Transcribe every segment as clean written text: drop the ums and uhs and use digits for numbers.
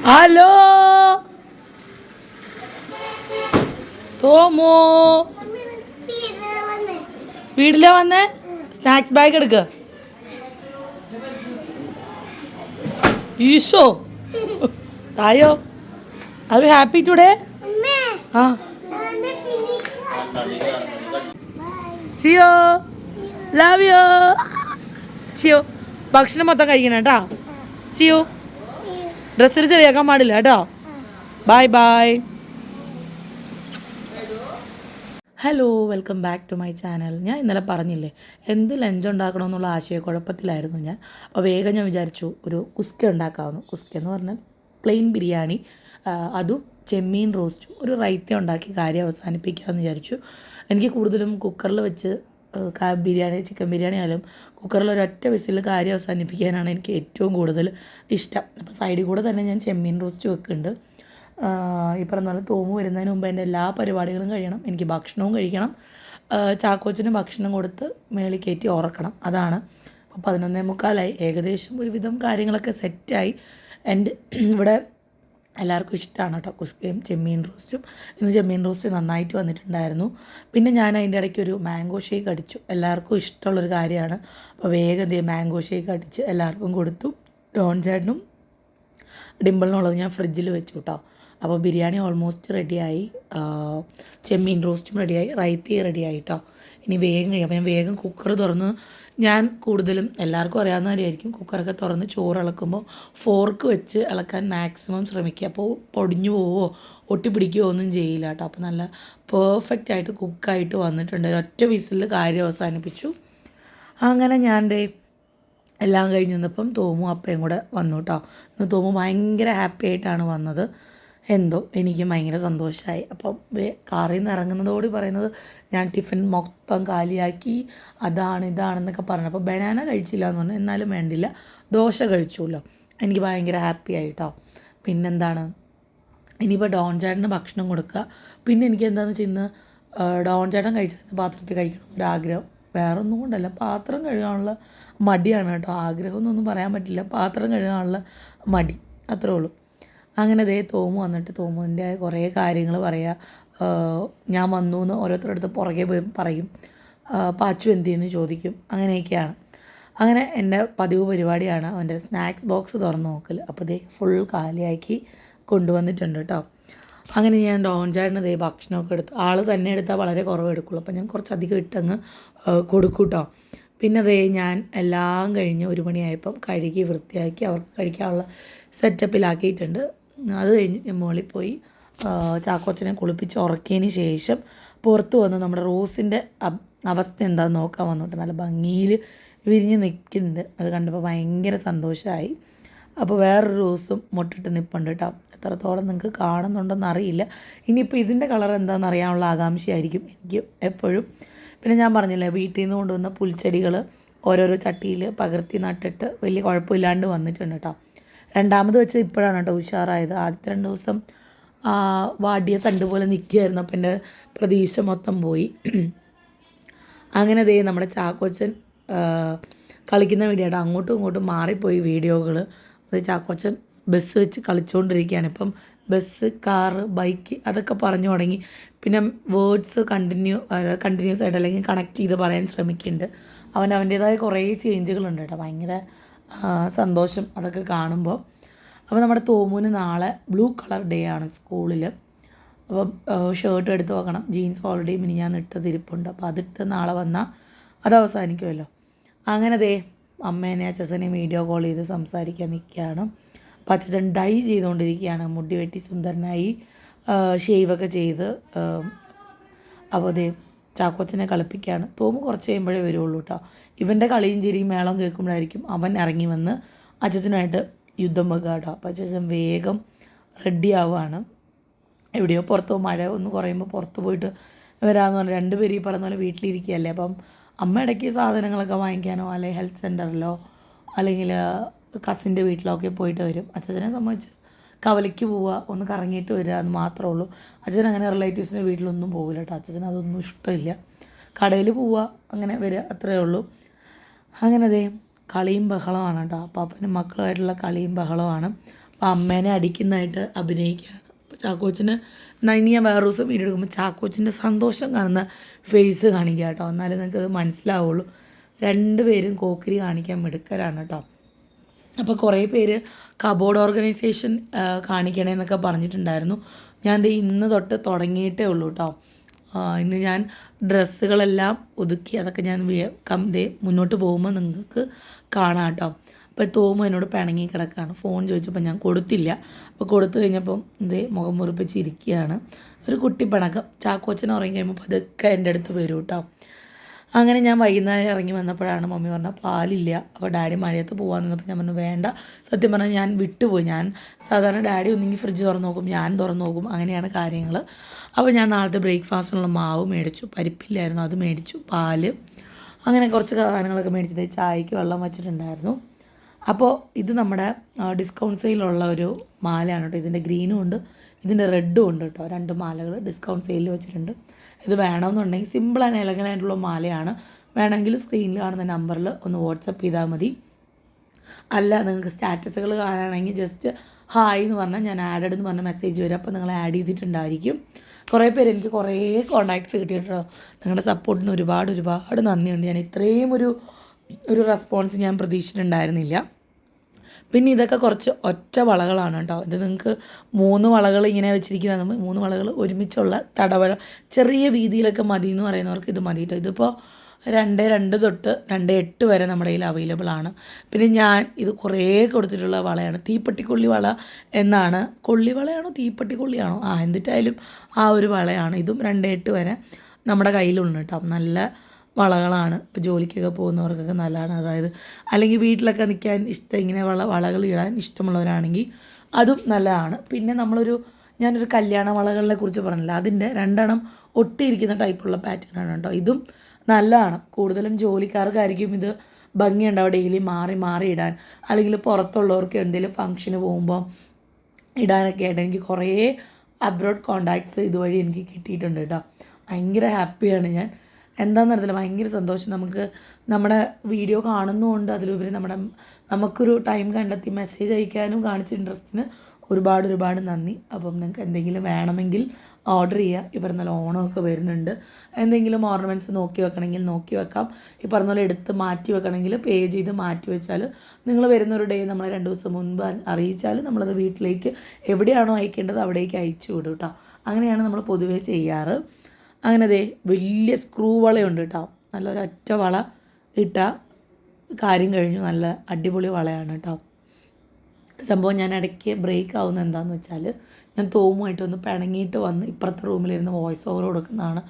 Hello തോമോ, സ്പീഡിലാ വന്നേ. Snacks bag എടുക്ക. ഈശോ തായോ, ആർ യു ഹാപ്പി ടുഡേ? ആ സിയോ, ലവ് യു. സിയോ ഭക്ഷണം മൊത്തം കഴിക്കണം കേട്ടോ. സിയോ ഡ്രസ്സിൽ ചെറിയാക്കാൻ പാടില്ല കേട്ടോ. Bye bye. Hello, welcome back to my channel. ഞാൻ ഇന്നലെ പറഞ്ഞില്ലേ എന്ത് ലഞ്ച് ഉണ്ടാക്കണമെന്നുള്ള ആശയക്കുഴപ്പത്തിലായിരുന്നു ഞാൻ. അപ്പോൾ വേഗം ഞാൻ വിചാരിച്ചു ഒരു കുസ്ക ഉണ്ടാക്കാമെന്ന്. കുസ്ക എന്ന് പറഞ്ഞാൽ പ്ലെയിൻ ബിരിയാണി, അതും ചെമ്മീൻ റോസ്റ്റും ഒരു റൈത്ത ഉണ്ടാക്കി കാര്യം അവസാനിപ്പിക്കാമെന്ന് വിചാരിച്ചു. എനിക്ക് കൂടുതലും കുക്കറിൽ വെച്ച് ബിരിയാണി, ചിക്കൻ ബിരിയാണി ആയാലും കുക്കറിൽ ഒരൊറ്റ വിസിൽ കാര്യം അവസാനിപ്പിക്കാനാണ് എനിക്ക് ഏറ്റവും കൂടുതൽ ഇഷ്ടം. അപ്പോൾ സൈഡിൽ കൂടെ തന്നെ ഞാൻ ചെമ്മീൻ റോസ്റ്റ് വെക്കുന്നുണ്ട്. ഈ പറഞ്ഞ പോലെ തോമു വരുന്നതിന് മുമ്പ് എൻ്റെ എല്ലാ പരിപാടികളും കഴിയണം. എനിക്ക് ഭക്ഷണവും കഴിക്കണം, ചാക്കോച്ചന് ഭക്ഷണം കൊടുത്ത് മേളിൽ കയറ്റി ഉറക്കണം. അതാണ്. അപ്പോൾ 11:45 ഏകദേശം ഒരുവിധം കാര്യങ്ങളൊക്കെ സെറ്റായി. എൻ്റെ ഇവിടെ എല്ലാവർക്കും ഇഷ്ടമാണ് കേട്ടോ കുസ്കയും ചെമ്മീൻ റോസ്റ്റും. ഇന്ന് ചെമ്മീൻ റോസ്റ്റ് നന്നായിട്ട് വന്നിട്ടുണ്ടായിരുന്നു. പിന്നെ ഞാൻ അതിൻ്റെ ഇടയ്ക്ക് ഒരു മാംഗോ ഷേക്ക് അടിച്ചു. എല്ലാവർക്കും ഇഷ്ടമുള്ളൊരു കാര്യമാണ്. അപ്പോൾ വേഗം മാംഗോ ഷേക്ക് അടിച്ച് എല്ലാവർക്കും കൊടുത്തു. ഡോൺ ചേട്ടനും ഡിമ്പിളിനുള്ളത് ഞാൻ ഫ്രിഡ്ജിൽ വെച്ചു കേട്ടോ. അപ്പോൾ ബിരിയാണി ഓൾമോസ്റ്റ് റെഡിയായി, ചെമ്മീൻ റോസ്റ്റും റെഡിയായി, റൈത്തയും റെഡിയായി കേട്ടോ. ഇനി വേഗം കഴിയും. അപ്പോൾ ഞാൻ വേഗം കുക്കർ തുറന്ന്, ഞാൻ കൂടുതലും എല്ലാവർക്കും അറിയാവുന്ന കാര്യമായിരിക്കും, കുക്കറൊക്കെ തുറന്ന് ചോറ് ഇളക്കുമ്പോൾ ഫോർക്ക് വെച്ച് ഇളക്കാൻ മാക്സിമം ശ്രമിക്കുക. അപ്പോൾ പൊടിഞ്ഞു പോവോ ഒട്ടിപ്പിടിക്കുകയോ ഒന്നും ചെയ്യില്ല കേട്ടോ. അപ്പോൾ നല്ല പെർഫെക്റ്റ് ആയിട്ട് കുക്കായിട്ട് വന്നിട്ടുണ്ട്. ഒറ്റ വിസിലിൽ കാര്യം അവസാനിപ്പിച്ചു. അങ്ങനെ ഞാൻ എല്ലാം കഴിഞ്ഞ് നിന്നപ്പം തോമും അപ്പയും കൂടെ വന്നു കേട്ടോ. ഇന്ന് തോമു ഭയങ്കര ഹാപ്പി ആയിട്ടാണ് വന്നത്. എന്തോ എനിക്കും ഭയങ്കര സന്തോഷമായി. അപ്പം കാറിൽ നിന്ന് ഇറങ്ങുന്നതോട് പറയുന്നത് ഞാൻ ടിഫിൻ മൊത്തം കാലിയാക്കി, അതാണ് ഇതാണെന്നൊക്കെ പറഞ്ഞു. അപ്പോൾ ബനാന കഴിച്ചില്ല എന്ന് പറഞ്ഞു, എന്നാലും വേണ്ടില്ല ദോശ കഴിച്ചുല്ലോ. എനിക്ക് ഭയങ്കര ഹാപ്പി ആയിട്ടോ. പിന്നെന്താണ്, ഇനിയിപ്പോൾ ഡോൺ ചേട്ടന് ഭക്ഷണം കൊടുക്കുക. പിന്നെ എനിക്ക് എന്താണെന്ന് വെച്ചാൽ ഇന്ന് ഡോൺ ചേട്ടൻ കഴിച്ചതിൻ്റെ പാത്രത്തിൽ കഴിക്കണം ഒരാഗ്രഹം. വേറൊന്നും കൊണ്ടല്ല, പാത്രം കഴുകാനുള്ള മടിയാണ് കേട്ടോ. ആഗ്രഹം എന്നൊന്നും പറയാൻ പറ്റില്ല, പാത്രം കഴുകാനുള്ള മടി, അത്രേ ഉള്ളൂ. അങ്ങനെ തോമു വന്നിട്ട് തോമുവിൻ്റെ കുറേ കാര്യങ്ങൾ പറയുക. ഞാൻ വന്നു എന്ന് ഓരോരുത്തരുടെ അടുത്ത് പുറകെ പോയി പറയും. പാച്ചു എന്തെന്ന് ചോദിക്കും. അങ്ങനെയൊക്കെയാണ്. അങ്ങനെ എൻ്റെ പതിവ് പരിപാടിയാണ് അവൻ്റെ സ്നാക്സ് ബോക്സ് തുറന്ന് നോക്കൽ. അപ്പോൾ ഫുൾ കാലിയാക്കി കൊണ്ടുവന്നിട്ടുണ്ട് കേട്ടോ. അങ്ങനെ ഞാൻ ഡോൺ ചേട്ടന് ഭക്ഷണമൊക്കെ എടുത്ത്, ആൾ തന്നെ എടുത്താൽ വളരെ കുറവ് എടുക്കുള്ളൂ. അപ്പോൾ ഞാൻ കുറച്ചധികം ഇട്ടങ്ങ് കൊടുക്കും കേട്ടോ. പിന്നെ ഞാൻ എല്ലാം കഴിഞ്ഞ് 1 മണിയായപ്പം കഴുകി വൃത്തിയാക്കി അവർക്ക് കഴിക്കാനുള്ള സെറ്റപ്പിലാക്കിയിട്ടുണ്ട്. അത് കഴിഞ്ഞ് ഞാൻ മുകളിൽ പോയി ചാക്കോച്ചനെ കുളിപ്പിച്ച് ഉറക്കിയതിന് ശേഷം പുറത്ത് വന്ന് നമ്മുടെ റോസിൻ്റെ അവസ്ഥ എന്താണെന്ന് നോക്കാൻ വന്നിട്ട് നല്ല ഭംഗിയിൽ വിരിഞ്ഞ് നിൽക്കുന്നുണ്ട്. അത് കണ്ടപ്പോൾ ഭയങ്കര സന്തോഷമായി. അപ്പോൾ വേറൊരു റോസും മുട്ടിട്ട് നിൽപ്പുണ്ട് കേട്ടോ. എത്രത്തോളം നിങ്ങൾക്ക് കാണുന്നുണ്ടെന്ന് അറിയില്ല. ഇനിയിപ്പോൾ ഇതിൻ്റെ കളർ എന്താണെന്ന് അറിയാനുള്ള ആകാംക്ഷയായിരിക്കും എനിക്ക് എപ്പോഴും. പിന്നെ ഞാൻ പറഞ്ഞില്ലേ, വീട്ടിൽ നിന്ന് കൊണ്ടുവന്ന പുൽച്ചെടികൾ ഓരോരോ ചട്ടിയിൽ പകർത്തി നട്ടിട്ട് വലിയ കുഴപ്പമില്ലാണ്ട് വന്നിട്ടുണ്ട് കേട്ടോ. രണ്ടാമത് വെച്ച് ഇപ്പോഴാണ് കേട്ടോ ഉഷാറായത്. ആദ്യത്തെ 2 ദിവസം വാടിയ തണ്ട് പോലെ നിൽക്കുകയായിരുന്നു. അപ്പം എൻ്റെ പ്രതീക്ഷ മൊത്തം പോയി. അങ്ങനെ നമ്മുടെ ചാക്കോച്ചൻ കളിക്കുന്ന വീഡിയോ കേട്ടോ. അങ്ങോട്ടും ഇങ്ങോട്ടും മാറിപ്പോയി വീഡിയോകൾ. അത് ചാക്കോച്ചൻ ബസ് വെച്ച് കളിച്ചുകൊണ്ടിരിക്കുകയാണ്. ഇപ്പം ബസ്, കാറ്, ബൈക്ക് അതൊക്കെ പറഞ്ഞു തുടങ്ങി. പിന്നെ വേർഡ്സ് കണ്ടിന്യൂസ് ആയിട്ട് അല്ലെങ്കിൽ കണക്ട് ചെയ്ത് പറയാൻ ശ്രമിക്കുന്നുണ്ട്. അവൻ്റേതായ കുറേ ചേഞ്ചുകളുണ്ട് കേട്ടോ. ഭയങ്കര സന്തോഷം അതൊക്കെ കാണുമ്പോൾ. അപ്പോൾ നമ്മുടെ തോമുവിന് നാളെ ബ്ലൂ കളർ ഡേ ആണ് സ്കൂളിൽ. അപ്പം ഷർട്ട് എടുത്ത് വെക്കണം. ജീൻസ് ഓൾറെഡി മിനിഞ്ഞാന്ന് ഇട്ടത് ഇരിപ്പുണ്ട്. അപ്പോൾ അതിട്ട് നാളെ വന്നാൽ അത് അവസാനിക്കുമല്ലോ. അങ്ങനെ അമ്മേനെ അച്ഛനെയും വീഡിയോ കോൾ ചെയ്ത് സംസാരിക്കാൻ നിൽക്കുകയാണ്. അപ്പോൾ അച്ഛൻ ഡൈ ചെയ്തുകൊണ്ടിരിക്കുകയാണ്. മുടി വെട്ടി സുന്ദരനായി ഷേവൊക്കെ ചെയ്ത്. അപ്പോൾ ചാക്കോച്ചനെ കളിപ്പിക്കുകയാണ്. തോമു കുറച്ച് കഴിയുമ്പോഴേ വരുള്ളൂ കേട്ടോ. ഇവൻ്റെ കളിയും ചിരിയും മേളം കേൾക്കുമ്പോഴായിരിക്കും അവൻ ഇറങ്ങി വന്ന് അച്ഛനായിട്ട് യുദ്ധം വെക്കുക കേട്ടോ. അപ്പോൾ അച്ഛൻ വേഗം റെഡി ആവുകയാണ്. എവിടെയോ പുറത്തോ മഴ ഒന്ന് കുറയുമ്പോൾ പുറത്ത് പോയിട്ട് വരാമെന്ന് പറഞ്ഞാൽ 2 പേര് ഈ പറഞ്ഞ പോലെ വീട്ടിലിരിക്കുകയല്ലേ. അപ്പം അമ്മ ഇടയ്ക്ക് സാധനങ്ങളൊക്കെ വാങ്ങിക്കാനോ അല്ലെങ്കിൽ ഹെൽത്ത് സെൻ്ററിലോ അല്ലെങ്കിൽ കസിൻ്റെ വീട്ടിലോ ഒക്കെ പോയിട്ട് വരും. അച്ഛനെ സംബന്ധിച്ച് കവലയ്ക്ക് പോവുക, ഒന്ന് കറങ്ങിയിട്ട് വരിക എന്ന് മാത്രമേ ഉള്ളൂ. അച്ഛൻ അങ്ങനെ റിലേറ്റീവ്സിൻ്റെ വീട്ടിലൊന്നും പോകില്ല കേട്ടോ. അച്ഛന് അതൊന്നും ഇഷ്ടമില്ല. കടയിൽ പോവുക, അങ്ങനെ വരിക, അത്രയേ ഉള്ളൂ. അങ്ങനെ കളിയും ബഹളമാണ് കേട്ടോ. പാപ്പനും മക്കളുമായിട്ടുള്ള കളിയും ബഹളമാണ്. അപ്പോൾ അമ്മേനെ അടിക്കുന്നതായിട്ട് അഭിനയിക്കുകയാണ്. അപ്പോൾ ചാക്കോച്ചന് ഇനി ഞാൻ വേറെ ദിവസം വീഡിയോ എടുക്കുമ്പോൾ ചാക്കോച്ചിൻ്റെ സന്തോഷം കാണുന്ന ഫേസ് കാണിക്കുക കേട്ടോ, എന്നാലേ നിങ്ങൾക്കത് മനസ്സിലാവുള്ളൂ. രണ്ടുപേരും കോക്കിരി കാണിക്കാൻ മിടുക്കരാണ് കേട്ടോ. അപ്പോൾ കുറേ പേര് കബോർഡ് ഓർഗനൈസേഷൻ കാണിക്കണേ എന്നൊക്കെ പറഞ്ഞിട്ടുണ്ടായിരുന്നു. ഞാൻ ദേ ഇന്ന് തൊട്ട് തുടങ്ങിയിട്ടേ ഉള്ളൂ കേട്ടോ. ഇന്ന് ഞാൻ ഡ്രസ്സുകളെല്ലാം ഒതുക്കി അതൊക്കെ ഞാൻ ദേ മുന്നോട്ട് പോകുമ്പോൾ നിങ്ങൾക്ക് കാണാം കേട്ടോ. അപ്പോൾ തോമു എന്നോട് പിണങ്ങി കിടക്കുകയാണ്. ഫോൺ ചോദിച്ചപ്പോൾ ഞാൻ കൊടുത്തില്ല. അപ്പോൾ കൊടുത്തു കഴിഞ്ഞപ്പം ഇതേ മുഖം മുറിപ്പിച്ചിരിക്കുകയാണ്. ഒരു കുട്ടി പിണക്കം. ചാക്കോച്ചൻ ഉറങ്ങി കഴിയുമ്പോൾ അതൊക്കെ എൻ്റെ അടുത്ത് വരും കേട്ടോ. അങ്ങനെ ഞാൻ വൈകുന്നേരം ഇറങ്ങി വന്നപ്പോഴാണ് മമ്മി പറഞ്ഞാൽ പാലില്ല. അപ്പോൾ ഡാഡി മഴയത്ത് പോകാൻ നിന്നപ്പോൾ ഞാൻ പറഞ്ഞു വേണ്ട. സത്യം പറഞ്ഞാൽ ഞാൻ വിട്ടുപോയി. ഞാൻ സാധാരണ ഡാഡി ഒന്നെങ്കിൽ ഫ്രിഡ്ജ് തുറന്ന് നോക്കും, ഞാൻ തുറന്ന് നോക്കും, അങ്ങനെയാണ് കാര്യങ്ങൾ. അപ്പോൾ ഞാൻ നാളത്തെ ബ്രേക്ക്ഫാസ്റ്റിനുള്ള മാവ് മേടിച്ചു. പരിപ്പില്ലായിരുന്നു, അത് മേടിച്ചു. പാല്, അങ്ങനെ കുറച്ച് സാധനങ്ങളൊക്കെ മേടിച്ചത്. ചായക്ക് വെള്ളം വെച്ചിട്ടുണ്ടായിരുന്നു. അപ്പോൾ ഇത് നമ്മുടെ ഡിസ്കൗണ്ട് സെയിലുള്ള ഒരു മാലയാണ് കേട്ടോ. ഇതിൻ്റെ ഗ്രീനും ഉണ്ട്, ഇതിൻ്റെ റെഡും ഉണ്ട് കേട്ടോ. 2 മാലകൾ ഡിസ്കൗണ്ട് സെയിലിൽ വെച്ചിട്ടുണ്ട്. ഇത് വേണമെന്നുണ്ടെങ്കിൽ സിമ്പിൾ ആൻഡ് എലഗൻ്റ് ആയിട്ടുള്ള മാലയാണ്. വേണമെങ്കിൽ സ്ക്രീനിൽ കാണുന്ന നമ്പറിൽ ഒന്ന് വാട്സപ്പ് ചെയ്താൽ മതി. അല്ല നിങ്ങൾക്ക് സ്റ്റാറ്റസുകൾ കാണുകയാണെങ്കിൽ ജസ്റ്റ് ഹായ് എന്ന് പറഞ്ഞാൽ ഞാൻ ആഡഡ് എന്ന് പറഞ്ഞ മെസ്സേജ് വരും. അപ്പോൾ നിങ്ങൾ ആഡ് ചെയ്തിട്ടുണ്ടായിരിക്കും. കുറേ പേര് എനിക്ക് കുറേ കോൺടാക്ട്സ് കിട്ടിയിട്ടോ. നിങ്ങളുടെ സപ്പോർട്ടിന് ഒരുപാട് നന്ദിയുണ്ട്. ഞാൻ ഇത്രയും ഒരു റെസ്പോൺസ് ഞാൻ പ്രതീക്ഷിച്ചിട്ടുണ്ടായിരുന്നില്ല. പിന്നെ ഇതൊക്കെ കുറച്ച് ഒറ്റ വളകളാണ് കേട്ടോ. ഇത് നിങ്ങൾക്ക് 3 വളകൾ ഇങ്ങനെ വെച്ചിരിക്കുന്നത്, 3 വളകൾ ഒരുമിച്ചുള്ള തടവള ചെറിയ വീതിയിലൊക്കെ മതി എന്ന് പറയുന്നവർക്ക് ഇത് മതി കേട്ടോ. ഇതിപ്പോൾ 2.2 തൊട്ട് 2.8 വരെ നമ്മുടെ കയ്യിൽ അവൈലബിൾ ആണ്. പിന്നെ ഞാൻ ഇത് കുറേ കൊടുത്തിട്ടുള്ള വളയാണ്. തീപ്പെട്ടിക്കൊള്ളി വള എന്നാണ്. കൊള്ളിവളയാണോ തീപ്പെട്ടിക്കൊള്ളിയാണോ എന്നിട്ടായാലും ആ ഒരു വളയാണ്. ഇതും 2.8 വരെ നമ്മുടെ കയ്യിലുണ്ട് കേട്ടോ. നല്ല വളകളാണ്. ഇപ്പോൾ ജോലിക്കൊക്കെ പോകുന്നവർക്കൊക്കെ നല്ലതാണ്. അതായത് അല്ലെങ്കിൽ വീട്ടിലൊക്കെ നിൽക്കാൻ ഇങ്ങനെ വളകൾ ഇടാൻ ഇഷ്ടമുള്ളവരാണെങ്കിൽ അതും നല്ലതാണ്. പിന്നെ ഞാനൊരു കല്യാണ വളകളെ കുറിച്ച് പറഞ്ഞില്ല, അതിൻ്റെ 2 ഒട്ടിയിരിക്കുന്ന ടൈപ്പുള്ള പാറ്റേൺ ആണ് കേട്ടോ. ഇതും നല്ലതാണ്. കൂടുതലും ജോലിക്കാർക്കായിരിക്കും ഇത് ഭംഗിയുണ്ടാവും ഡെയിലി മാറി ഇടാൻ. അല്ലെങ്കിൽ പുറത്തുള്ളവർക്ക് എന്തെങ്കിലും ഫംഗ്ഷന് പോകുമ്പോൾ ഇടാനൊക്കെ ആയിട്ട് എനിക്ക് കുറേ അബ്രോഡ് കോണ്ടാക്ട്സ് ഇതുവഴി എനിക്ക് കിട്ടിയിട്ടുണ്ട് കേട്ടോ. ഭയങ്കര ഹാപ്പിയാണ് ഞാൻ. എന്താണെന്ന് അറിയത്തില്ല, ഭയങ്കര സന്തോഷം. നമുക്ക് നമ്മുടെ വീഡിയോ കാണുന്നതുകൊണ്ട് അതിലുപരി നമുക്കൊരു ടൈം കണ്ടെത്തി മെസ്സേജ് അയക്കാനും കാണിച്ച ഇൻട്രസ്റ്റിന് ഒരുപാട് നന്ദി. അപ്പം നിങ്ങൾക്ക് എന്തെങ്കിലും വേണമെങ്കിൽ ഓർഡർ ചെയ്യുക. ഈ പറഞ്ഞ പോലെ ഓണമൊക്കെ വരുന്നുണ്ട്. എന്തെങ്കിലും ഓർണമെൻറ്റ്സ് നോക്കി വെക്കണമെങ്കിൽ നോക്കി വെക്കാം. ഈ പറഞ്ഞ പോലെ എടുത്ത് മാറ്റി വെക്കണമെങ്കിൽ പേ ചെയ്ത് മാറ്റി വെച്ചാൽ നിങ്ങൾ വരുന്നൊരു ഡേ നമ്മളെ 2 ദിവസം മുൻപ് അറിയിച്ചാൽ നമ്മളത് വീട്ടിലേക്ക് എവിടെയാണോ അയക്കേണ്ടത് അവിടേക്ക് അയച്ചു വിടും കേട്ടോ. അങ്ങനെയാണ് നമ്മൾ പൊതുവേ ചെയ്യാറ്. അങ്ങനെ വലിയ സ്ക്രൂ വളയുണ്ട് കേട്ടോ. നല്ലൊരൊറ്റ വള ഇട്ടാൽ കാര്യം കഴിഞ്ഞു. നല്ല അടിപൊളി വളയാണ് കേട്ടോ. സംഭവം ഞാൻ ഇടയ്ക്ക് ബ്രേക്ക് ആവുന്നത് എന്താണെന്ന് വെച്ചാൽ ഞാൻ തോമുമായിട്ടൊന്ന് പിണങ്ങിയിട്ട് വന്ന് ഇപ്പുറത്തെ റൂമിലിരുന്ന് വോയിസ് ഓവർ കൊടുക്കുന്നതാണ്.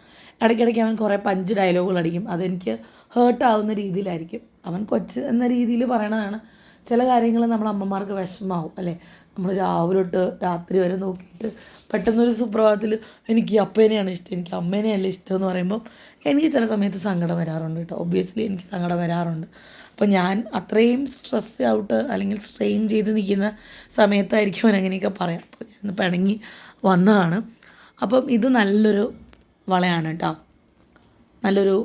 ഇടയ്ക്കിടയ്ക്ക് അവൻ കുറേ പഞ്ച് ഡയലോഗുകൾ അടിക്കും. അതെനിക്ക് ഹേർട്ടാവുന്ന രീതിയിലായിരിക്കും. അവൻ കൊച്ച് എന്ന രീതിയിൽ പറയണതാണ്. ചില കാര്യങ്ങൾ നമ്മൾ അമ്മമാർക്ക് വിഷമാവും അല്ലേ. നമ്മൾ രാവിലെ തൊട്ട് രാത്രി വരെ നോക്കിയിട്ട് പെട്ടെന്നൊരു സുപ്രഭാതത്തിൽ എനിക്ക് അപ്പേനെയാണ് ഇഷ്ടം, എനിക്ക് അമ്മേനെയല്ല ഇഷ്ടം എന്ന് പറയുമ്പോൾ എനിക്ക് ചില സമയത്ത് സങ്കടം വരാറുണ്ട് കേട്ടോ. ഒബ്വിയസ്ലി എനിക്ക് സങ്കടം വരാറുണ്ട്. അപ്പോൾ ഞാൻ അത്രയും സ്ട്രെസ് ഔട്ട് അല്ലെങ്കിൽ സ്ട്രെയിൻ ചെയ്ത് നിൽക്കുന്ന സമയത്തായിരിക്കും അവൻ അങ്ങനെയൊക്കെ പറയാം. അപ്പോൾ ഞാൻ പിണങ്ങി വന്നതാണ്. അപ്പം ഇത് നല്ലൊരു വളയാണ് കേട്ടോ. നല്ലൊരു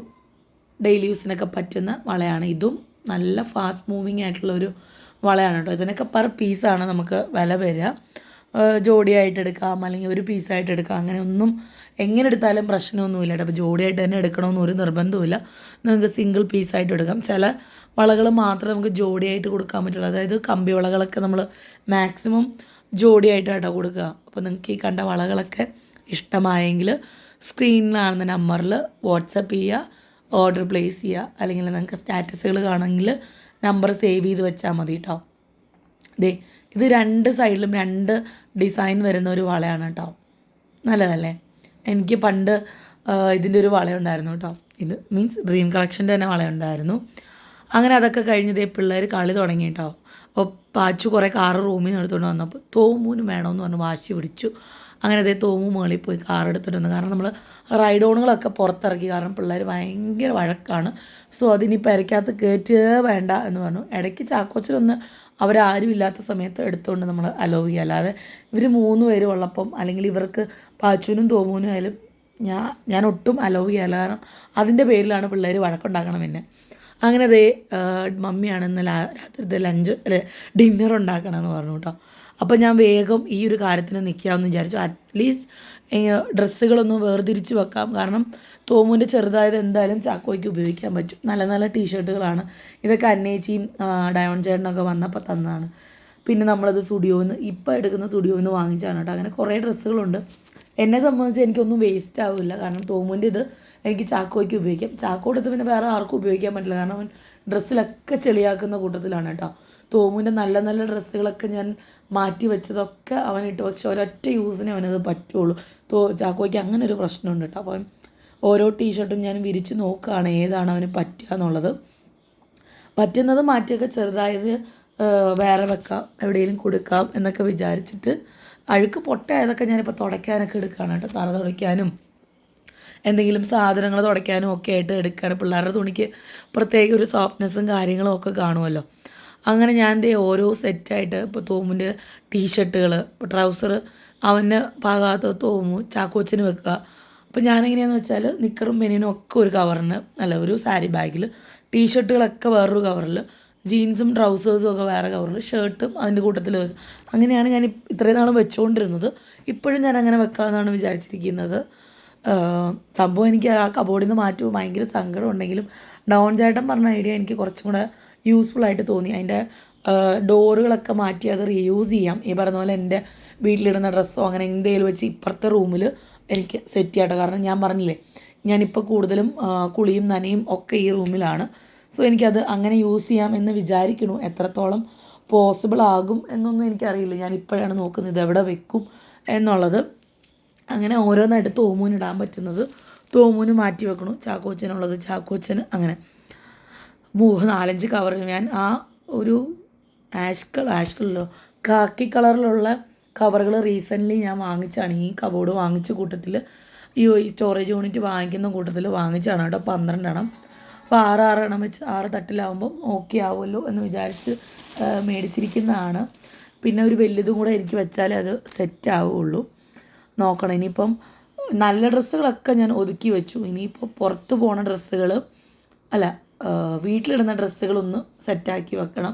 ഡെയിലി യൂസിനൊക്കെ പറ്റുന്ന വളയാണ്. ഇതും നല്ല ഫാസ്റ്റ് മൂവിങ് ആയിട്ടുള്ളൊരു വളയാണ് കേട്ടോ. ഇതിനൊക്കെ പെർ പീസാണ് നമുക്ക് വില വരിക. ജോഡിയായിട്ട് എടുക്കാം അല്ലെങ്കിൽ ഒരു പീസായിട്ട് എടുക്കാം. അങ്ങനെ ഒന്നും എങ്ങനെ എടുത്താലും പ്രശ്നമൊന്നുമില്ല കേട്ടോ. അപ്പോൾ ജോഡിയായിട്ട് തന്നെ എടുക്കണമെന്ന് ഒരു നിർബന്ധമില്ല. നിങ്ങൾക്ക് സിംഗിൾ പീസായിട്ട് എടുക്കാം. ചില വളകൾ മാത്രമേ നമുക്ക് ജോഡിയായിട്ട് കൊടുക്കാൻ പറ്റുള്ളൂ. അതായത് കമ്പി വളകളൊക്കെ നമ്മൾ മാക്സിമം ജോഡിയായിട്ടാട്ടോ കൊടുക്കുക. അപ്പോൾ നിങ്ങൾക്ക് ഈ കണ്ട വളകളൊക്കെ ഇഷ്ടമായെങ്കിൽ സ്ക്രീനിൽ കാണുന്ന നമ്പറിൽ വാട്സപ്പ് ചെയ്യുക, ഓർഡർ പ്ലേസ് ചെയ്യുക. അല്ലെങ്കിൽ നിങ്ങൾക്ക് സ്റ്റാറ്റസുകൾ കാണുമെങ്കിൽ നമ്പർ സേവ് ചെയ്ത് വെച്ചാൽ മതി കേട്ടോ. ഇത് 2 സൈഡിലും 2 ഡിസൈൻ വരുന്ന ഒരു വളയാണ് കേട്ടോ. നല്ലതല്ലേ. എനിക്ക് പണ്ട് ഇതിൻ്റെ ഒരു വളയുണ്ടായിരുന്നു കേട്ടോ. ഇത് മീൻസ് ഡ്രീം കളക്ഷൻ്റെ തന്നെ വളയുണ്ടായിരുന്നു. അങ്ങനെ അതൊക്കെ കഴിഞ്ഞ് പിള്ളേർ കളി തുടങ്ങി കേട്ടോ. അപ്പോൾ പാച്ചു കുറേ കാറ് റൂമിൽ നിന്ന് എടുത്തുകൊണ്ട് വന്നപ്പോൾ തോമൂന് വേണമെന്ന് പറഞ്ഞ് വാശി പിടിച്ചു. അങ്ങനെ തോമു മുകളിൽ പോയി കാർ എടുത്തിട്ട് വന്നു. കാരണം നമ്മൾ റൈഡ് ഓണുകളൊക്കെ പുറത്തിറക്കി. കാരണം പിള്ളേർ ഭയങ്കര വഴക്കാണ്. സോ അതിനി പെരക്കകത്ത് കയറ്റുക വേണ്ട എന്ന് പറഞ്ഞു. ഇടയ്ക്ക് ചാക്കോച്ചനൊന്ന് അവരാരും ഇല്ലാത്ത സമയത്ത് എടുത്തുകൊണ്ട് നമ്മൾ അലോ ചെയ്യുക. അല്ലാതെ ഇവർ 3 പേരും ഉള്ളപ്പം അല്ലെങ്കിൽ ഇവർക്ക് പാച്ചുവിനും തോമൂനും ആയാലും ഞാൻ ഒട്ടും അലോ ചെയ്യല്ല. കാരണം അതിൻ്റെ പേരിലാണ് പിള്ളേർ വഴക്കുണ്ടാക്കണം. പിന്നെ അങ്ങനെ മമ്മിയാണ് ഇന്നലെ രാത്രിത്തെ ഡിന്നർ ഉണ്ടാക്കണമെന്ന് പറഞ്ഞു കേട്ടോ. അപ്പോൾ ഞാൻ വേഗം ഈ ഒരു കാര്യത്തിന് നിൽക്കാമെന്ന് വിചാരിച്ചു. അറ്റ്ലീസ്റ്റ് ഡ്രസ്സുകളൊന്ന് വേർതിരിച്ച് വെക്കാം. കാരണം തോമുവിൻ്റെ ചെറുതായത് എന്തായാലും ചാക്കോയ്ക്ക് ഉപയോഗിക്കാൻ പറ്റും. നല്ല നല്ല ടീഷർട്ടുകളാണ്. ഇതൊക്കെ അന്നേച്ചിയും ഡയോൺ ചേട്ടനൊക്കെ വന്നപ്പോൾ തന്നതാണ്. പിന്നെ നമ്മളത് സ്റ്റുഡിയോയിൽ നിന്ന് ഇപ്പോൾ എടുക്കുന്ന സ്റ്റുഡിയോയിൽ നിന്ന് വാങ്ങിച്ചാണ് കേട്ടോ. അങ്ങനെ കുറേ ഡ്രസ്സുകളുണ്ട്. എന്നെ സംബന്ധിച്ച് എനിക്കൊന്നും വേസ്റ്റ് ആവില്ല. കാരണം തോമുവിൻ്റെ ഇത് എനിക്ക് ചാക്കോയ്ക്ക് ഉപയോഗിക്കാം. ചാക്കോ എടുത്ത് പിന്നെ വേറെ ആർക്കും ഉപയോഗിക്കാൻ പറ്റില്ല. കാരണം അവൻ ഡ്രസ്സിലൊക്കെ ചെളിയാക്കുന്ന കൂട്ടത്തിലാണ് കേട്ടോ. തോമുവിൻ്റെ നല്ല നല്ല ഡ്രസ്സുകളൊക്കെ ഞാൻ മാറ്റി വെച്ചതൊക്കെ അവനിട്ട്, പക്ഷെ ഒരൊറ്റ യൂസിനെ അവനത് പറ്റുള്ളൂ. ചാക്കോയ്ക്ക് അങ്ങനെ ഒരു പ്രശ്നമുണ്ട് കേട്ടോ. അപ്പം ഓരോ ടീഷർട്ടും ഞാൻ വിരിച്ച് നോക്കുകയാണ് ഏതാണ് അവന് പറ്റുക എന്നുള്ളത്. പറ്റുന്നത് മാറ്റിയൊക്കെ ചെറുതായത് വേറെ വെക്കാം, എവിടെയെങ്കിലും കൊടുക്കാം എന്നൊക്കെ വിചാരിച്ചിട്ട് അഴുക്ക് പൊട്ടയതൊക്കെ ഞാനിപ്പോൾ തുടയ്ക്കാനൊക്കെ എടുക്കുകയാണ് കേട്ടോ. തറ തുടയ്ക്കാനും എന്തെങ്കിലും സാധനങ്ങൾ തുടയ്ക്കാനും ഒക്കെ ആയിട്ട് എടുക്കുകയാണ്. പിള്ളേരുടെ തുണിക്ക് പ്രത്യേക ഒരു സോഫ്റ്റ്നെസ്സും കാര്യങ്ങളും ഒക്കെ കാണുമല്ലോ. അങ്ങനെ ഞാൻ ദേ ഓരോ സെറ്റായിട്ട് ഇപ്പോൾ തോമുൻ്റെ ടീഷർട്ടുകൾ, ഇപ്പോൾ ട്രൗസർ അവന് പാകാത്ത തോമു ചാക്കോച്ചന് വെക്കുക. അപ്പോൾ ഞാനെങ്ങനെയാണെന്ന് വെച്ചാൽ നിക്കറും ബനിയനും ഒക്കെ ഒരു കവറിന്, അല്ല ഒരു സാരി ബാഗിൽ, ടീഷർട്ടുകളൊക്കെ വേറൊരു കവറിൽ, ജീൻസും ട്രൗസേഴ്സും ഒക്കെ വേറെ കവറിൽ, ഷർട്ടും അതിൻ്റെ കൂട്ടത്തിൽ വെക്കുക. അങ്ങനെയാണ് ഞാൻ ഇത്രയും നാളും വെച്ചുകൊണ്ടിരുന്നത്. ഇപ്പോഴും ഞാൻ അങ്ങനെ വെക്കാമെന്നാണ് വിചാരിച്ചിരിക്കുന്നത്. സംഭവം എനിക്ക് ആ കബോർഡിൽ നിന്ന് മാറ്റുമ്പോൾ ഭയങ്കര സങ്കടം ഉണ്ടെങ്കിലും ഡോൺ ചേട്ടൻ പറഞ്ഞ ഐഡിയ എനിക്ക് കുറച്ചും കൂടെ യൂസ്ഫുള്ളായിട്ട് തോന്നി. അതിൻ്റെ ഡോറുകളൊക്കെ മാറ്റി അത് റീയൂസ് ചെയ്യാം. ഈ പറഞ്ഞ പോലെ എൻ്റെ വീട്ടിലിടുന്ന ഡ്രസ്സോ അങ്ങനെ എന്തെങ്കിലും വെച്ച് ഇപ്പുറത്തെ റൂമിൽ എനിക്ക് സെറ്റ് ചെയ്യട്ടെ. കാരണം ഞാൻ പറഞ്ഞില്ലേ, ഞാനിപ്പോൾ കൂടുതലും കുളിയും നനയും ഒക്കെ ഈ റൂമിലാണ്. സോ എനിക്കത് അങ്ങനെ യൂസ് ചെയ്യാം എന്ന് വിചാരിക്കണു. എത്രത്തോളം പോസിബിൾ ആകും എന്നൊന്നും എനിക്കറിയില്ല. ഞാൻ ഇപ്പോഴാണ് നോക്കുന്നത് ഇതെവിടെ വെക്കും എന്നുള്ളത്. അങ്ങനെ ഓരോന്നായിട്ട് തോമൂന് ഇടാൻ പറ്റുന്നത് തോമൂന് മാറ്റി വെക്കണു, ചാക്കോച്ചനുള്ളത് ചാക്കോച്ചന്. അങ്ങനെ 4-5 കവർ ഞാൻ ആ ഒരു ആഷ് കാക്കി കളറിലുള്ള കവറുകൾ റീസെൻ്റ്ലി ഞാൻ വാങ്ങിച്ചാണ്. ഈ കബോർഡ് വാങ്ങിച്ച കൂട്ടത്തിൽ ഈ സ്റ്റോറേജ് യൂണിറ്റ് വാങ്ങിക്കുന്ന കൂട്ടത്തിൽ വാങ്ങിച്ചാണ് കേട്ടോ. 12 എണ്ണം. അപ്പോൾ 6 എണ്ണം വെച്ച് 6 തട്ടിലാവുമ്പം ഓക്കെ ആവുമല്ലോ എന്ന് വിചാരിച്ച് മേടിച്ചിരിക്കുന്നതാണ്. പിന്നെ ഒരു വലിയതും കൂടെ എനിക്ക് വെച്ചാലേ അത് സെറ്റ് ആവുകയുള്ളൂ. നോക്കണം. ഇനിയിപ്പം നല്ല ഡ്രസ്സുകളൊക്കെ ഞാൻ ഒതുക്കി വെച്ചു. ഇനിയിപ്പോൾ പുറത്ത് പോണ ഡ്രസ്സുകൾ, അല്ല വീട്ടിലിടുന്ന ഡ്രസ്സുകളൊന്ന് സെറ്റാക്കി വെക്കണം.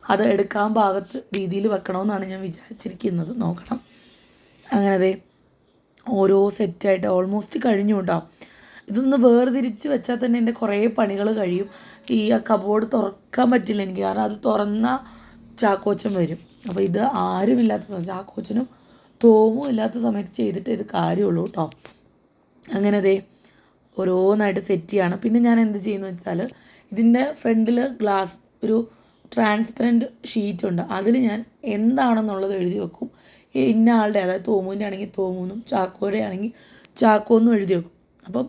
അത് എടുക്കാൻ പാകത്ത് രീതിയിൽ വെക്കണമെന്നാണ് ഞാൻ വിചാരിച്ചിരിക്കുന്നത്. നോക്കണം. അങ്ങനെ അതെ ഓരോ സെറ്റായിട്ട് ഓൾമോസ്റ്റ് കഴിഞ്ഞു കേട്ടോ. ഇതൊന്ന് വേർതിരിച്ച് വെച്ചാൽ തന്നെ എൻ്റെ കുറേ പണികൾ കഴിയും. ഈ കബോർഡ് തുറക്കാൻ പറ്റില്ല എനിക്ക്. കാരണം അത് തുറന്നാൽ ചാക്കോച്ചൻ വരും. അപ്പോൾ ഇത് ആരുമില്ലാത്ത സമയം, ചാക്കോച്ചനും തോമും ഇല്ലാത്ത സമയത്ത് ചെയ്തിട്ട് ഇത് കാര്യമുള്ളൂ കേട്ടോ. അങ്ങനെ അതെ ഓരോന്നായിട്ട് സെറ്റ് ചെയ്യാണ്. പിന്നെ ഞാൻ എന്ത് ചെയ്യുന്നു വെച്ചാൽ ഇതിൻ്റെ ഫ്രണ്ടിൽ ഗ്ലാസ് ഒരു ട്രാൻസ്പെറൻറ്റ് ഷീറ്റുണ്ട്. അതിൽ ഞാൻ എന്താണെന്നുള്ളത് എഴുതി വെക്കും. ഇന്ന ആളുടെ, അതായത് തോമുവിൻ്റെ ആണെങ്കിൽ തോമുന്നും ചാക്കോയുടെ ആണെങ്കിൽ ചാക്കോന്നും എഴുതി വെക്കും. അപ്പം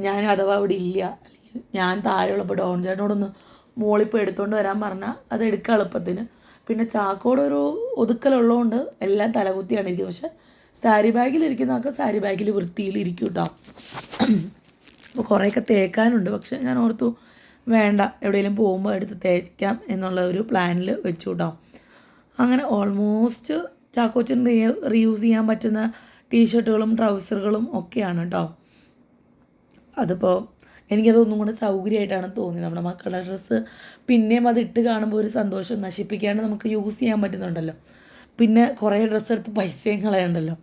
ഞാൻ അഥവാ ഇവിടെ ഇല്ല, അല്ലെങ്കിൽ ഞാൻ താഴെയുള്ളപ്പോൾ ഡോൺ ചേട്ടനോടൊന്ന് മോളിപ്പോൾ എടുത്തുകൊണ്ട് വരാൻ പറഞ്ഞാൽ അത് എടുക്കുക എളുപ്പത്തിന്. പിന്നെ ചാക്കോടെ ഒരു ഒതുക്കലുള്ളതുകൊണ്ട് എല്ലാം തലകുത്തിയാണ് ഇരിക്കുന്നത്. പക്ഷേ സാരി ബാഗിലിരിക്കുന്നതൊക്കെ സാരി ബാഗിൽ വൃത്തിയിലിരിക്കും കേട്ടോ. അപ്പോൾ കുറേയൊക്കെ തേക്കാനുണ്ട്. പക്ഷേ ഞാൻ ഓർത്തു വേണ്ട, എവിടെയെങ്കിലും പോകുമ്പോൾ എടുത്ത് തേക്കാം എന്നുള്ള ഒരു പ്ലാനിൽ വെച്ചു കേട്ടോ. അങ്ങനെ ഓൾമോസ്റ്റ് ചാക്കോച്ചൻ റീയൂസ് ചെയ്യാൻ പറ്റുന്ന ടീഷർട്ടുകളും ട്രൗസറുകളും ഒക്കെയാണ് കേട്ടോ. അതിപ്പോൾ എനിക്കതൊന്നും കൂടെ സൗകര്യമായിട്ടാണ് തോന്നിയത്. നമ്മുടെ മക്കളുടെ ഡ്രസ്സ് പിന്നെയും അത് ഇട്ട് കാണുമ്പോൾ ഒരു സന്തോഷം, നശിപ്പിക്കാണ്ട് നമുക്ക് യൂസ് ചെയ്യാൻ പറ്റുന്നുണ്ടല്ലോ. പിന്നെ കുറേ ഡ്രസ്സ് എടുത്ത് പൈസയും കളയണ്ടല്ലോ.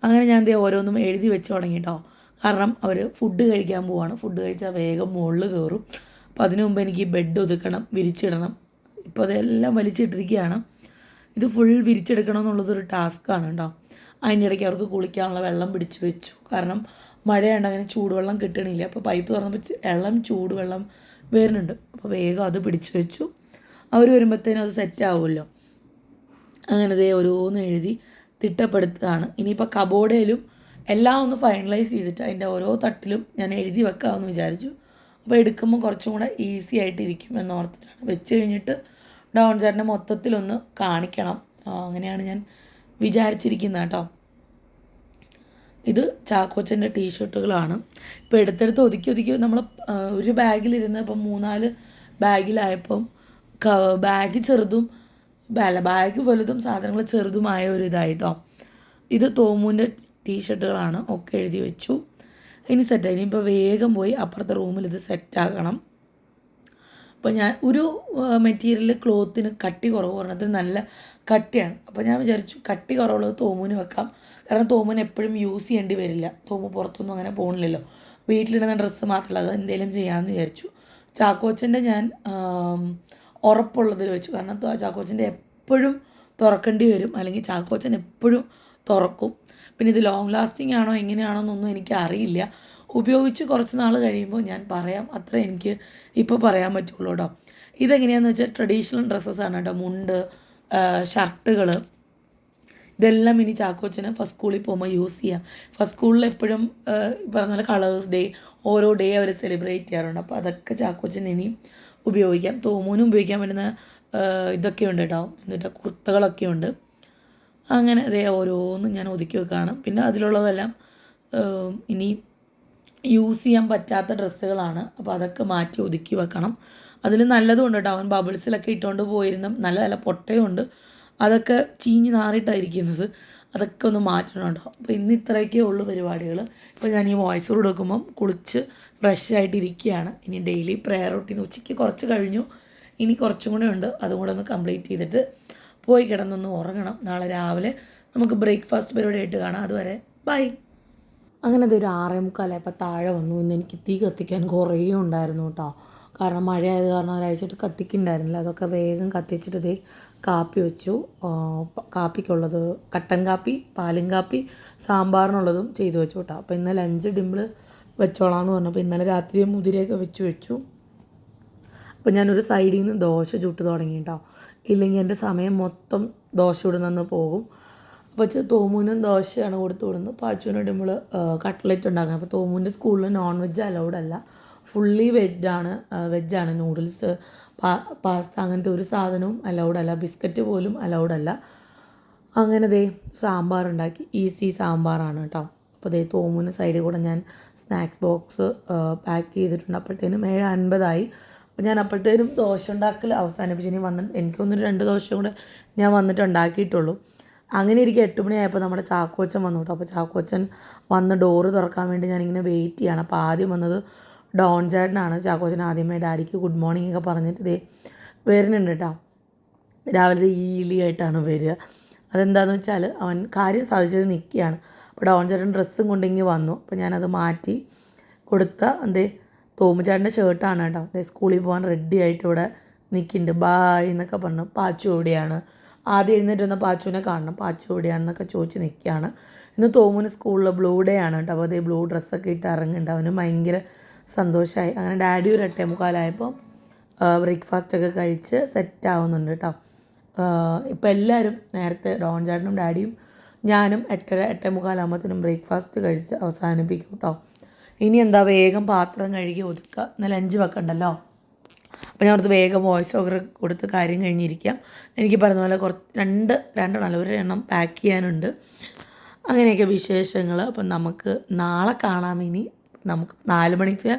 അങ്ങനെ ഞാൻ ഓരോന്നും എഴുതി വെച്ച് തുടങ്ങി കേട്ടോ. കാരണം അവർ ഫുഡ് കഴിക്കാൻ പോവാണ്. ഫുഡ് കഴിച്ചാൽ വേഗം മുകളിൽ കയറും. അപ്പോൾ അതിനു മുമ്പ് എനിക്ക് ബെഡ് ഒതുക്കണം, വിരിച്ചിടണം. ഇപ്പോൾ അതെല്ലാം വലിച്ചിട്ടിരിക്കുകയാണ്. ഇത് ഫുൾ വിരിച്ചെടുക്കണം എന്നുള്ളതൊരു ടാസ്ക്കാണ് കേട്ടോ. അതിൻ്റെ ഇടയ്ക്ക് അവർക്ക് കുളിക്കാനുള്ള വെള്ളം പിടിച്ച് വെച്ചു. കാരണം മഴയുണ്ട്, അങ്ങനെ ചൂടുവെള്ളം കിട്ടണില്ല. അപ്പോൾ പൈപ്പ് തുറന്നപ്പോൾ ചൂടുവെള്ളം വരുന്നുണ്ട്. അപ്പോൾ വേഗം അത് പിടിച്ച് വെച്ചു. അവർ വരുമ്പോഴത്തേനും അത് സെറ്റ് ആവുമല്ലോ. അങ്ങനെ ദേ ഓരോന്ന് എഴുതി തിട്ടപ്പെടുത്തുകയാണ്. ഇനിയിപ്പോൾ കബോർഡിലും എല്ലാം ഒന്ന് ഫൈനലൈസ് ചെയ്തിട്ട് അതിൻ്റെ ഓരോ തട്ടിലും ഞാൻ എഴുതി വെക്കാമെന്ന് വിചാരിച്ചു. അപ്പോൾ എടുക്കുമ്പോൾ കുറച്ചും കൂടെ ഈസി ആയിട്ടിരിക്കും എന്നോർത്തിട്ടാണ്. വെച്ച് കഴിഞ്ഞിട്ട് ഡോൺ ചേട്ടനെ മൊത്തത്തിലൊന്ന് കാണിക്കണം. അങ്ങനെയാണ് ഞാൻ വിചാരിച്ചിരിക്കുന്നത് കേട്ടോ. ഇത് ചാക്കോച്ചൻ്റെ ടീഷർട്ടുകളാണ്. ഇപ്പോൾ എടുത്തെടുത്ത് ഒതുക്കി നമ്മൾ ഒരു ബാഗിലിരുന്ന് ഇപ്പം 3-4 ബാഗിലായപ്പം ബാഗ് ചെറുതും ബാഗ് വലുതും സാധനങ്ങൾ ചെറുതുമായ ഒരു ഇതായിട്ടോ. ഇത് തോമുവിൻ്റെ ടീഷർട്ടുകളാണ്, ഒക്കെ എഴുതി വെച്ചു. ഇനി സെറ്റായി. ഇനിയിപ്പോൾ വേഗം പോയി അപ്പുറത്തെ റൂമിൽ ഇത് സെറ്റാക്കണം. അപ്പോൾ ഞാൻ ഒരു മെറ്റീരിയൽ ക്ലോത്തിന് കട്ടി കുറവ് പറഞ്ഞത് നല്ല കട്ടിയാണ്. അപ്പോൾ ഞാൻ വിചാരിച്ചു കട്ടി കുറവുള്ളത് തോമുവിന് വെക്കാം. കാരണം തോമുവിന് എപ്പോഴും യൂസ് ചെയ്യേണ്ടി വരില്ല. തോമു പുറത്തൊന്നും അങ്ങനെ പോകണില്ലല്ലോ. വീട്ടിലിടുന്ന ഡ്രസ്സ് മാത്രമല്ല, അത് എന്തെങ്കിലും ചെയ്യാമെന്ന് വിചാരിച്ചു. ചാക്കോച്ചൻ്റെ ഞാൻ ഉറപ്പുള്ളതിൽ വെച്ചു. കാരണം ചാക്കോച്ചൻ്റെ എപ്പോഴും തുറക്കേണ്ടി വരും, അല്ലെങ്കിൽ ചാക്കോച്ചൻ എപ്പോഴും തുറക്കും. പിന്നെ ഇത് ലോങ് ലാസ്റ്റിംഗ് ആണോ എങ്ങനെയാണോ എന്നൊന്നും എനിക്ക് അറിയില്ല. ഉപയോഗിച്ച് കുറച്ച് നാൾ കഴിയുമ്പോൾ ഞാൻ പറയാം. അത്ര എനിക്ക് ഇപ്പോൾ പറയാൻ പറ്റുള്ളൂ കേട്ടോ. ഇതെങ്ങനെയാണെന്ന് വെച്ചാൽ ട്രഡീഷണൽ ഡ്രസ്സസ്സാണ് കേട്ടോ. മുണ്ട്, ഷർട്ടുകൾ, ഇതെല്ലാം ഇനി ചാക്കോച്ചന് ഫസ്റ്റ് സ്കൂളിൽ പോകുമ്പോൾ യൂസ് ചെയ്യാം. ഫസ്റ്റ് സ്കൂളിൽ എപ്പോഴും പറഞ്ഞ പോലെ കളേഴ്സ് ഡേ, ഓരോ ഡേ അവർ സെലിബ്രേറ്റ് ചെയ്യാറുണ്ട്. അപ്പോൾ അതൊക്കെ ചാക്കോച്ചൻ ഇനിയും ഉപയോഗിക്കാം. തോമൂനും ഉപയോഗിക്കാൻ പറ്റുന്ന ഇതൊക്കെ ഉണ്ട് കേട്ടോ. എന്നിട്ട് കുർത്തകളൊക്കെ ഉണ്ട്. അങ്ങനെ അതേ ഓരോന്നും ഞാൻ ഒതുക്കി വെക്കുകയാണ്. പിന്നെ അതിലുള്ളതെല്ലാം ഇനി യൂസ് ചെയ്യാൻ പറ്റാത്ത ഡ്രസ്സുകളാണ്. അപ്പോൾ അതൊക്കെ മാറ്റി ഒതുക്കി വെക്കണം. അതിൽ നല്ലതും ഉണ്ട് കേട്ടോ. അവൻ ബബിൾസിലൊക്കെ ഇട്ടുകൊണ്ട് പോയിരുന്ന നല്ല നല്ല പൊട്ടയുണ്ട്. അതൊക്കെ ചീഞ്ഞ് നാറിയിട്ടായിരിക്കുന്നത്. അതൊക്കെ ഒന്ന് മാറ്റണം കേട്ടോ. അപ്പോൾ ഇന്ന് ഇത്രയൊക്കെ ഉള്ളൂ പരിപാടികൾ. ഇപ്പോൾ ഞാൻ ഈ വോയിസ് ഓവർ കൊടുക്കുമ്പം കുളിച്ച് ഫ്രഷ് ആയിട്ടിരിക്കുകയാണ്. ഇനി ഡെയിലി പ്രെയർ റൂട്ടീൻ ഉച്ചയ്ക്ക് കുറച്ച് കഴിഞ്ഞു. ഇനി കുറച്ചും കൂടെ ഉണ്ട്. അതും കൂടെ ഒന്ന് കംപ്ലീറ്റ് ചെയ്തിട്ട് പോയി കിടന്നൊന്ന് ഉറങ്ങണം. നാളെ രാവിലെ നമുക്ക് ബ്രേക്ക്ഫാസ്റ്റ് പരിപാടിയായിട്ട് കാണാം. അതുവരെ ബൈ. അങ്ങനെ അതൊരു 6:45 താഴെ വന്നു. ഇന്ന് എനിക്ക് തീ കത്തിക്കാൻ കുറേ ഉണ്ടായിരുന്നു കേട്ടോ. കാരണം മഴയായത് കാരണം ഒരാഴ്ചയായിട്ട് കത്തിക്കുന്നുണ്ടായിരുന്നില്ല. അതൊക്കെ വേഗം കത്തിച്ചിട്ട് ഇതേ കാപ്പി വെച്ചു. കാപ്പിക്കുള്ളത് കട്ടൻ കാപ്പി, പാലും കാപ്പി, സാമ്പാറിനുള്ളതും ചെയ്തു വെച്ചു കേട്ടോ. അപ്പോൾ ഇന്ന് ലഞ്ച് ഡിമ്പിൾ വെച്ചോളാമെന്ന് പറഞ്ഞപ്പോൾ ഇന്നലെ രാത്രി മുതിരയൊക്കെ വെച്ചു. അപ്പോൾ ഞാനൊരു സൈഡിൽ നിന്ന് ദോശ ചുട്ട് തുടങ്ങി കേട്ടോ. ഇല്ലെങ്കിൽ എൻ്റെ സമയം മൊത്തം ദോശ ഇടുന്നെന്ന് പോകും. അപ്പോൾ തോമുവിനും ദോശയാണ് കൊടുത്തു വിടുന്നത്. പാച്ചുവിന് ഇടുമ്പോൾ കട്ട്ലറ്റ് ഉണ്ടാക്കുന്നത്. അപ്പോൾ തോമുവിൻ്റെ സ്കൂളിൽ നോൺ വെജ് അലൗഡ് അല്ല, ഫുള്ളി വെജാണ്. നൂഡിൽസ്, പാസ്ത അങ്ങനത്തെ ഒരു സാധനവും അലൗഡ് അല്ല. ബിസ്ക്കറ്റ് പോലും അലൗഡ് അല്ല. അങ്ങനെ ദേ സാമ്പാർ ഉണ്ടാക്കി. ഈസി സാമ്പാറാണ് കേട്ടോ. അപ്പോൾ ദേ തോമുവിന് സൈഡിൽ കൂടെ ഞാൻ സ്നാക്സ് ബോക്സ് പാക്ക് ചെയ്തിട്ടുണ്ട്. അപ്പോഴത്തേനും 7:50 അപ്പോൾ ഞാൻ അപ്പോഴത്തേനും ദോശ ഉണ്ടാക്കൽ അവസാനിപ്പിച്ച് ഇനി എനിക്കൊന്നൊരു 2 ദോശ കൂടെ ഞാൻ വന്നിട്ട് ഉണ്ടാക്കിയിട്ടുള്ളൂ. അങ്ങനെ ഇരിക്കും 8 മണിയായപ്പോൾ നമ്മുടെ ചാക്കോച്ചൻ വന്നു കേട്ടോ. അപ്പോൾ ചാക്കോച്ചൻ വന്ന് ഡോറ് തുറക്കാൻ വേണ്ടി ഞാനിങ്ങനെ വെയിറ്റ് ചെയ്യാണ്. അപ്പോൾ ആദ്യം വന്നത് ഡോൺ ചേട്ടനാണ്. ചാക്കോച്ചൻ ആദ്യമേ ഡാഡിക്ക് ഗുഡ് മോർണിംഗ് ഒക്കെ പറഞ്ഞിട്ട് ഇതേ വരുന്നുണ്ട് കേട്ടോ. രാവിലെ ഈലിയായിട്ടാണ് വരിക. അതെന്താണെന്ന് വെച്ചാൽ അവൻ കാര്യം സാധിച്ചത് നിൽക്കുകയാണ്. അപ്പോൾ ഡോൺ ചേട്ടൻ ഡ്രസ്സും കൊണ്ടിങ്ങി വന്നു. അപ്പോൾ ഞാനത് മാറ്റി കൊടുത്ത തോമുചേട്ടൻ്റെ ഷർട്ടാണ് കേട്ടോ. സ്കൂളിൽ പോകാൻ റെഡി ആയിട്ട് ഇവിടെ നിൽക്കുന്നുണ്ട്. ബായ് എന്നൊക്കെ പറഞ്ഞു. പാച്ചു എവിടെയാണ്, ആദ്യം എഴുന്നേറ്റ് വന്ന പാച്ചുവിനെ കാണണം, പാച്ചു എവിടെയാണെന്നൊക്കെ ചോദിച്ച് നിൽക്കുകയാണ്. ഇന്ന് തോമുവിന് സ്കൂളിൽ ബ്ലൂ ഡേ ആണ് കേട്ടോ. അപ്പോൾ അതേ ബ്ലൂ ഡ്രസ്സൊക്കെ ഇട്ട് ഇറങ്ങുന്നുണ്ട്. അവന് ഭയങ്കര സന്തോഷമായി. അങ്ങനെ ഡാഡി ഒരു 8:45 ബ്രേക്ക്ഫാസ്റ്റൊക്കെ കഴിച്ച് സെറ്റാവുന്നുണ്ട് കേട്ടോ. ഇപ്പോൾ എല്ലാവരും നേരത്തെ ഡോൺ ചേട്ടനും ഡാഡിയും ഞാനും 8:30 8:45 ബ്രേക്ക്ഫാസ്റ്റ് കഴിച്ച് അവസാനിപ്പിക്കും കേട്ടോ. ഇനി എന്താ വേഗം പാത്രം കഴുകി ഒതുക്കുക. എന്നാൽ ലഞ്ച് വെക്കണ്ടല്ലോ. അപ്പോൾ ഞാൻ അടുത്ത് വേഗം വോയിസ് ഓവർ കൊടുത്ത് കാര്യം കഴിഞ്ഞിരിക്കാം. എനിക്ക് പറഞ്ഞ പോലെ രണ്ടെണ്ണം ഒരു എണ്ണം പാക്ക് ചെയ്യാനുണ്ട്. അങ്ങനെയൊക്കെ വിശേഷങ്ങൾ. അപ്പം നമുക്ക് നാളെ കാണാം. ഇനി നമുക്ക് 4 മണിക്ക്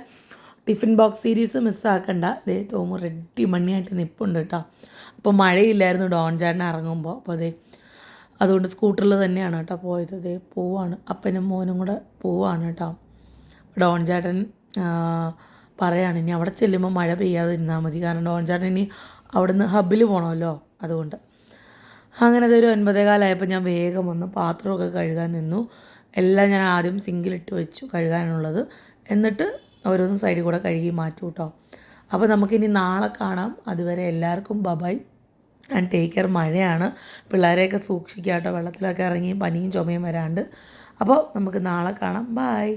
ടിഫിൻ ബോക്സ് സീരീസ് മിസ്സാക്കണ്ട. തോമു റെഡി മണിയായിട്ട് നിൽപ്പുണ്ട് കേട്ടോ. അപ്പോൾ മഴയില്ലായിരുന്നു ഡോൺ ചേട്ടൻ ഇറങ്ങുമ്പോൾ. അപ്പോൾ അതുകൊണ്ട് സ്കൂട്ടറിൽ തന്നെയാണ് കേട്ടോ പോയത്. പോവാണ്, അപ്പനും മോനും കൂടെ പോവാണ് കേട്ടോ. ഡോൺ ചേട്ടൻ പറയാണ് ഇനി അവിടെ ചെല്ലുമ്പോൾ മഴ പെയ്യാതെ ഇരുന്നാൽ മതി. കാരണം ഡോൺ ചേട്ടൻ ഇനി അവിടെ നിന്ന് ഹബ്ബിൽ പോകണമല്ലോ, അതുകൊണ്ട്. അങ്ങനെ അതൊരു 9:15 ഞാൻ വേഗം വന്ന് പാത്രമൊക്കെ കഴുകാൻ നിന്നു. എല്ലാം ഞാൻ ആദ്യം സിങ്കിലിട്ട് വെച്ചു കഴുകാനുള്ളത്. എന്നിട്ട് ഓരോന്നും സൈഡിൽ കൂടെ കഴുകി മാറ്റും കേട്ടോ. അപ്പോൾ നമുക്കിനി നാളെ കാണാം. അതുവരെ എല്ലാവർക്കും ബൈ ആൻഡ് ടേക്ക് കെയർ. മഴയാണ്, പിള്ളേരെയൊക്കെ സൂക്ഷിക്കുക കേട്ടോ. വെള്ളത്തിലൊക്കെ ഇറങ്ങി പനിയും ചുമയും വരാണ്ട്. അപ്പോൾ നമുക്ക് നാളെ കാണാം. ബൈ.